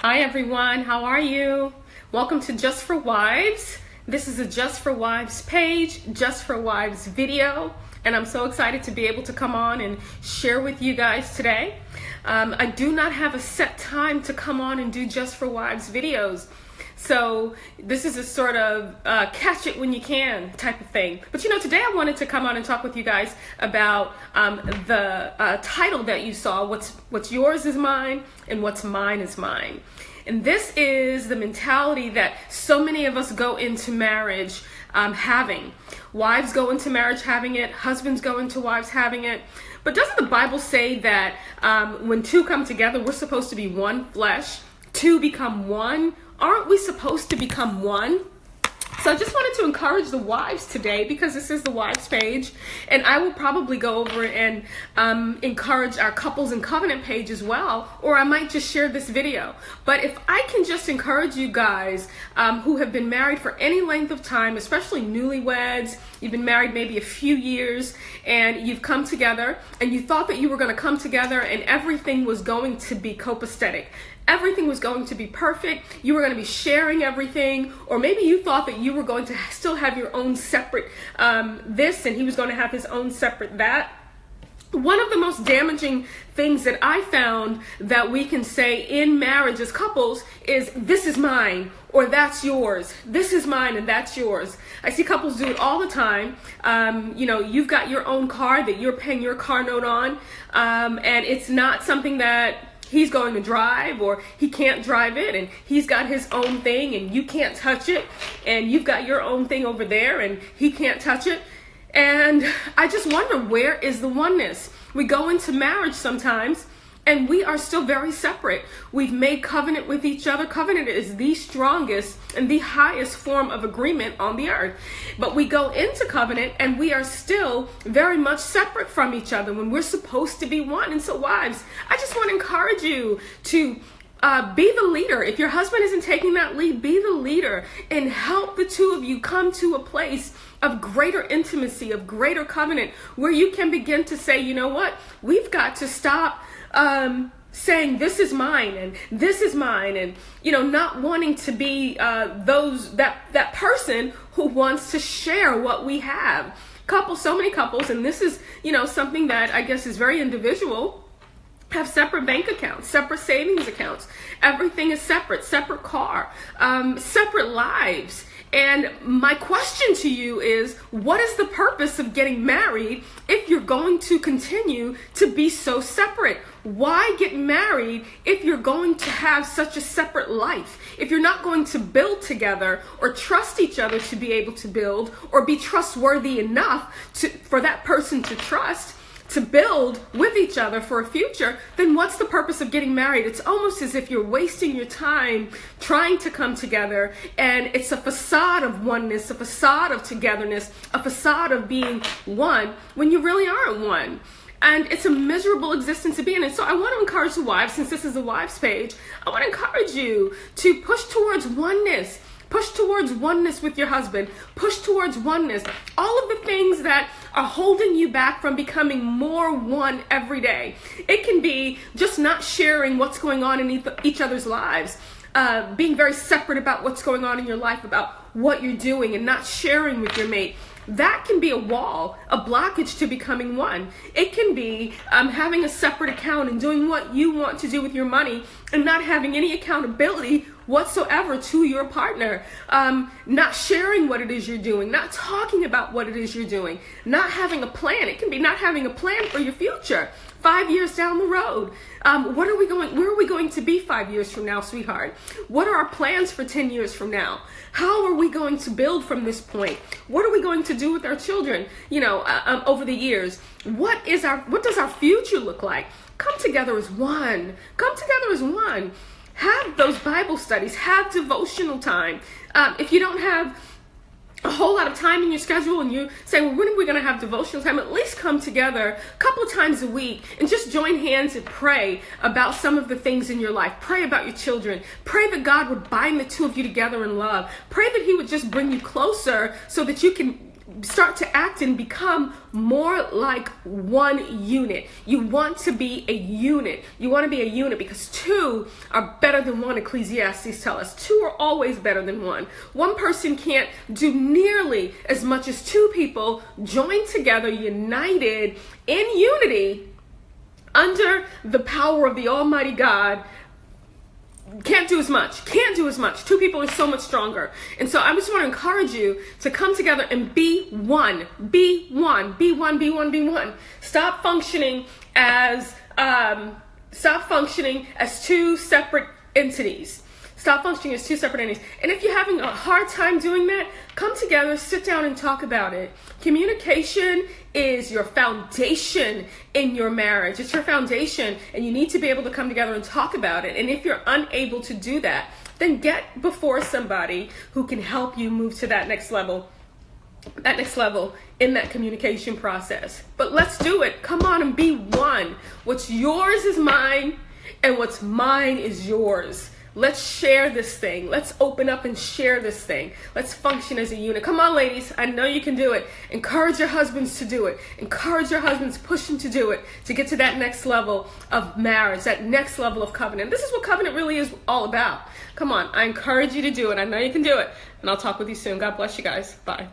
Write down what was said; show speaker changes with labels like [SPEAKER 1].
[SPEAKER 1] Hi everyone, how are you? Welcome to Just for Wives. This is a Just for Wives page, Just for Wives video, and I'm so excited to be able to come on and share with you guys today. I do not have a set time to come on and do Just for Wives videos. So this is a sort of catch it when you can type of thing. But today I wanted to come on and talk with you guys about the title that you saw, what's yours is mine and what's mine is mine. And this is the mentality that so many of us go into marriage having. Wives go into marriage having it, husbands go into wives having it. But doesn't the Bible say that when two come together, we're supposed to be one flesh, two become one? Aren't we supposed to become one? So I just wanted to encourage the wives today, because this is the wives page, and I will probably go over and encourage our couples and covenant page as well, or I might just share this video. But if I can just encourage you guys who have been married for any length of time, especially newlyweds, you've been married maybe a few years, and you've come together, and you thought that you were going to come together and everything was going to be copacetic. Everything was going to be perfect. You were going to be sharing everything. Or maybe you thought that you were going to still have your own separate this, and he was going to have his own separate that. One of the most damaging things that I found that we can say in marriage as couples is, this is mine, or that's yours. This is mine and that's yours. I see couples do it all the time. You've got your own car that you're paying your car note on, and it's not something that he's going to drive, or he can't drive it, and he's got his own thing and you can't touch it, and you've got your own thing over there and he can't touch it. And I just wonder, where is the oneness? We go into marriage sometimes and we are still very separate. We've made covenant with each other. Covenant is the strongest and the highest form of agreement on the earth. But we go into covenant and we are still very much separate from each other when we're supposed to be one. And so wives, I just want to encourage you to be the leader. If your husband isn't taking that lead, be the leader and help the two of you come to a place of greater intimacy, of greater covenant, where you can begin to say, you know what, we've got to stop saying this is mine and this is mine, and not wanting to be that person who wants to share what we have. So many couples, and this is something that I guess is very individual, have separate bank accounts, separate savings accounts. Everything is separate car, separate lives. And my question to you is, what is the purpose of getting married if you're going to continue to be so separate? Why get married if you're going to have such a separate life? If you're not going to build together or trust each other to be able to build, or be trustworthy enough for that person to trust, to build with each other for a future, then what's the purpose of getting married? It's almost as if you're wasting your time trying to come together, and it's a facade of oneness, a facade of togetherness, a facade of being one, when you really aren't one. And it's a miserable existence to be in. And so I want to encourage the wives, since this is the wives page, I want to encourage you to push towards oneness. Push towards oneness with your husband. Push towards oneness. All of the things that are holding you back from becoming more one every day. It can be just not sharing what's going on in each other's lives. Being very separate about what's going on in your life, about what you're doing, and not sharing with your mate. That can be a wall, a blockage to becoming one. It can be having a separate account and doing what you want to do with your money, and not having any accountability whatsoever to your partner. Not sharing what it is you're doing, not talking about what it is you're doing, not having a plan. It can be not having a plan for your future, 5 years down the road. Where are we going to be 5 years from now, sweetheart? What are our plans for 10 years from now? How are we going to build from this point? What are we going to do with our children, over the years? What does our future look like? Come together as one. Come together as one. Have those Bible studies. Have devotional time. If you don't have a whole lot of time in your schedule and you say, well, when are we going to have devotional time? At least come together a couple of times a week and just join hands and pray about some of the things in your life. Pray about your children. Pray that God would bind the two of you together in love. Pray that he would just bring you closer so that you can start to act and become more like one unit. You want to be a unit. You want to be a unit because two are better than one, Ecclesiastes tell us. Two are always better than one. One person can't do nearly as much as two people joined together, united in unity under the power of the Almighty God. Can't do as much. Two people are so much stronger. And so I just want to encourage you to come together and be one. Be one. Be one. Be one. Be one. Stop functioning as two separate entities. Stop functioning as two separate entities. And if you're having a hard time doing that, come together, sit down and talk about it. Communication is your foundation in your marriage. It's your foundation, and you need to be able to come together and talk about it. And if you're unable to do that, then get before somebody who can help you move to that next level in that communication process. But let's do it. Come on and be one. What's yours is mine, and what's mine is yours. Let's share this thing. Let's open up and share this thing. Let's function as a unit. Come on, ladies. I know you can do it. Encourage your husbands to do it. Encourage your husbands, push them to do it, to get to that next level of marriage, that next level of covenant. This is what covenant really is all about. Come on. I encourage you to do it. I know you can do it. And I'll talk with you soon. God bless you guys. Bye.